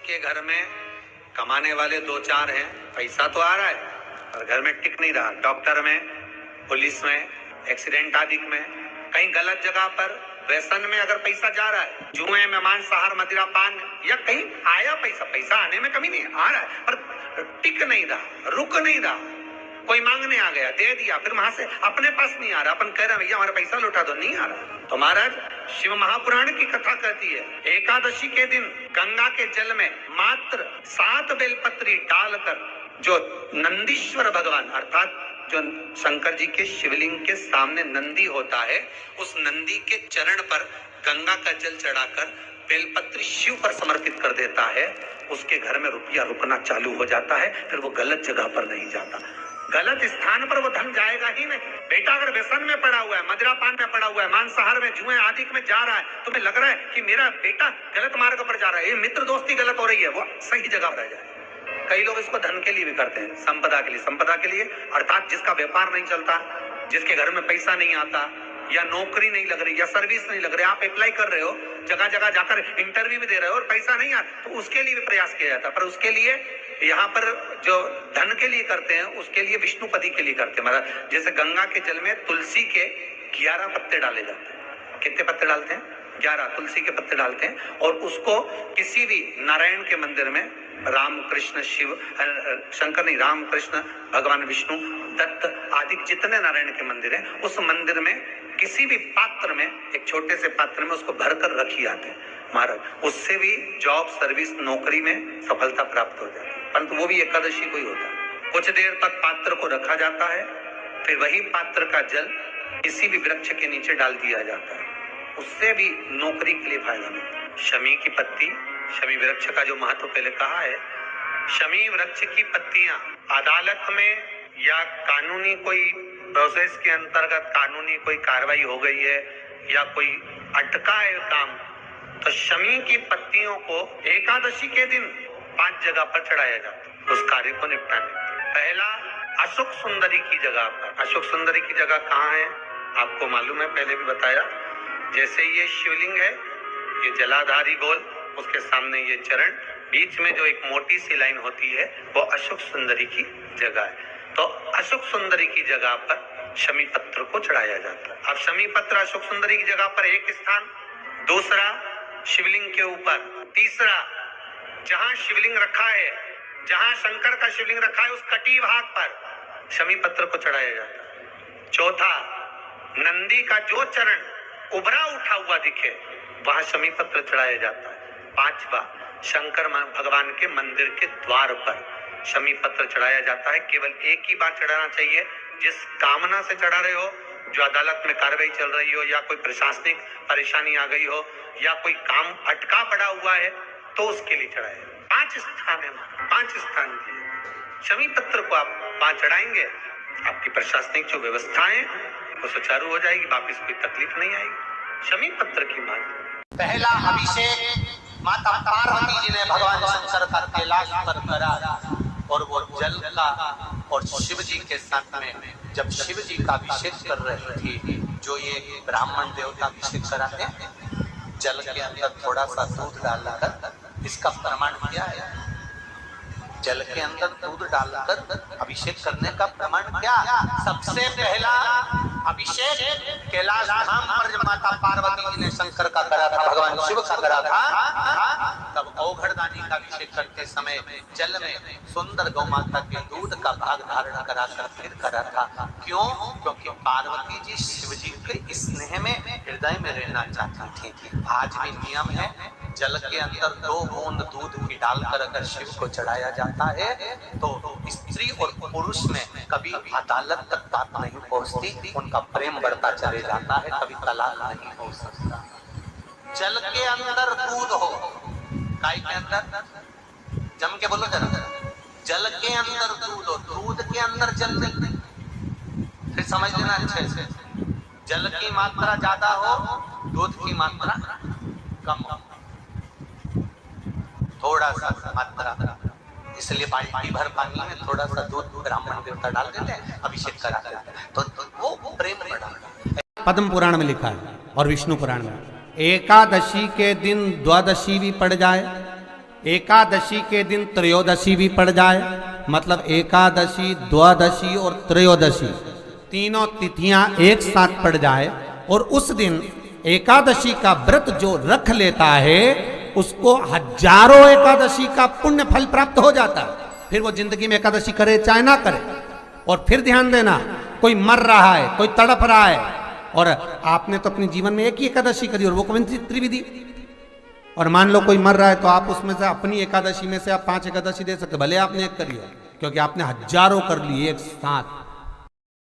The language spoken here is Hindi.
जिसके घर में कमाने वाले दो चार हैं, पैसा तो आ रहा है पर घर में टिक नहीं रहा, डॉक्टर में, पुलिस में, एक्सीडेंट आदि में, कहीं गलत जगह पर, व्यसन में अगर पैसा जा रहा है, जुए में, मांसाहार, मदिरा पान, या कहीं आया पैसा आने में कमी नहीं, आ रहा है पर टिक नहीं रहा, रुक नहीं रहा, कोई मांगने आ गया, दे दिया, फिर वहां से अपने पास नहीं आ रहा, अपन कह रहे हैं भैया हमारा पैसा लौटा दो, नहीं आ रहा। तो महाराज शिव महापुराण की कथा कहती है, एकादशी के दिन गंगा के जल में मात्र 7 बेलपत्री डालकर जो नंदीश्वर भगवान अर्थात जो शंकर जी के शिवलिंग के सामने नंदी होता है, उस नंदी के चरण पर गंगा का जल चढ़ाकर बेलपत्री शिव पर समर्पित कर देता है, उसके घर में रुपया रुकना चालू हो जाता है, फिर वो गलत जगह पर नहीं जाता, गलत स्थान पर वो धन जाएगा ही नहीं। बेटा अगर व्यसन में पड़ा हुआ है, मदिरा पान में पड़ा हुआ है, मांसाहार में, जुए आदि में जा रहा है, तुम्हें लग रहा है कि मेरा बेटा गलत मार्ग पर जा रहा है, ये मित्र दोस्ती गलत हो रही है, वो सही जगह पर जाए। कई लोग इसको धन के लिए भी करते हैं, संपदा के लिए अर्थात जिसका व्यापार नहीं चलता, जिसके घर में पैसा नहीं आता, या नौकरी नहीं लग रही, या सर्विस नहीं लग रही, आप अप्लाई कर रहे हो, जगह जगह जाकर इंटरव्यू भी दे रहे हो और पैसा नहीं आता, तो उसके लिए भी प्रयास किया जाता है। पर उसके लिए यहाँ पर जो धन के लिए करते हैं, उसके लिए विष्णुपदी के लिए करते हैं। मतलब जैसे गंगा के जल में तुलसी के 11 पत्ते डाले जाते हैं। कितने पत्ते डालते हैं? 11 तुलसी के पत्ते डालते हैं, और उसको किसी भी नारायण के मंदिर में, राम कृष्ण शिव शंकर नहीं, राम कृष्ण भगवान विष्णु दत्त आदि जितने नारायण के मंदिर हैं, उस मंदिर में किसी भी पात्र में, एक छोटे से पात्र में उसको भरकर रखी जाते हैं महाराज, उससे भी जॉब, सर्विस, नौकरी में सफलता प्राप्त हो जाती है। परंतु वो भी एकादशी को ही होता है। कुछ देर तक पात्र को रखा जाता है, फिर वही पात्र का जल किसी भी वृक्ष के नीचे डाल दिया जाता है, उससे भी नौकरी के लिए फायदा मिलता है। शमी की पत्ती, शमी वृक्ष का जो महत्व पहले कहा है, शमी वृक्ष की पत्तियां अदालत में या कानूनी कोई प्रोसेस के अंतर्गत कानूनी कोई कार्रवाई हो गई है या कोई अटका है काम, तो शमी की पत्तियों को एकादशी के दिन 5 जगह पर चढ़ाया जाता है उस कार्य को निपटाने। पहला अशोक सुंदरी की जगह पर। अशोक सुंदरी की जगह कहाँ है आपको मालूम है, पहले भी बताया। जैसे ये शिवलिंग है, ये जलाधारी गोल, उसके सामने ये चरण, बीच में जो एक मोटी सी लाइन होती है वो अशोक सुंदरी की जगह है। तो अशोक सुंदरी की जगह पर शमी पत्र को चढ़ाया जाता है। अब शमी पत्र अशोक सुंदरी की जगह पर एक स्थान, दूसरा शिवलिंग के ऊपर, तीसरा जहां शिवलिंग रखा है, जहां शंकर का शिवलिंग रखा है, उस कटी भाग पर शमी पत्र को चढ़ाया जाता है। चौथा, नंदी का जो चरण उभरा उठा हुआ दिखे वहां शमी पत्र चढ़ाया जाता है। पांचवा, शंकर भगवान के मंदिर के द्वार पर शमी पत्र चढ़ाया जाता है। केवल एक ही बार चढ़ाना चाहिए, जिस कामना से चढ़ा रहे हो, जो अदालत में कार्रवाई चल रही हो, या कोई प्रशासनिक परेशानी आ गई हो, या कोई काम अटका पड़ा हुआ है, तो उसके लिए चढ़ाए। 5 स्थान है, 5 स्थान की शमी पत्र को आप 5 चढ़ाएंगे, आपकी प्रशासनिक जो व्यवस्थाएं वो सुचारू हो जाएगी, वापिस कोई तकलीफ नहीं आएगी। शमी पत्र की बात। पहला अभिषेक माता पार्वती जी ने भगवान शंकर का कैलाश पर करा, और वो जल का, और शिव जी के साथ में जब शिव जी का अभिषेक कर रही थी, जो ये ब्राह्मण देवता अभिषेक कराते हैं, जल के अंदर थोड़ा सा दूध डालकर, इसका प्रमाण क्या है? जल के अंदर दूध डालकर अभिषेक करने का प्रमाण क्या? सबसे पहला अभिषेक कैलाश धाम पर जब माता पार्वती जी ने शंकर का करा था, भगवान शिव का करा था, तब औघड़दानी का अभिषेक करते समय जल में सुंदर गौ माता के दूध का भाग धारण कराकर फिर करा था। क्यों? क्योंकि पार्वती जी शिव जी के स्नेह में, हृदय में रहना चाहती थी। आज भी नियम है, जल के अंदर 2 बूंद दूध की डालकर अगर शिव को चढ़ाया जाता है तो स्त्री और पुरुष में कभी अदालत तक बात नहीं पहुंचती, उनका प्रेम बढ़ता चले जाता है, कभी तलाक नहीं हो सकता। जल के अंदर दूध हो, गाय के अंदर, जम के बोलो जरा, जल के अंदर दूध हो, दूध के अंदर जल, फिर समझ लेना अच्छे से। जल की मात्रा ज्यादा हो, दूध की मात्रा कम हो, थोड़ा सा मात्रा, इसलिए बाल्टी भर पानी में थोड़ा सा दूध ब्राह्मण देवता डाल देते हैं, अभिषेक करा देते हैं, तो वो प्रेम बढ़ा। पद्म पुराण में लिखा है और विष्णु पुराण में, एकादशी के दिन द्वादशी भी पड़ जाए एकादशी के दिन त्रयोदशी भी पड़ जाए, मतलब एकादशी, द्वादशी और त्रयोदशी तीनों तिथियां एक साथ पड़ जाए, और उस दिन एकादशी का व्रत जो रख लेता है उसको हजारों एकादशी का पुण्य फल प्राप्त हो जाता है। फिर वो जिंदगी में एकादशी करे चाहे ना करे। और फिर ध्यान देना, कोई मर रहा है, कोई तड़प रहा है, और आपने तो अपने जीवन में एक ही एकादशी करी और वो कौन सी त्रिविधि, और मान लो कोई मर रहा है तो आप उसमें से अपनी एकादशी में से आप 5 एकादशी दे सकते, भले आपने एक करी हो, क्योंकि आपने हजारों कर ली एक साथ।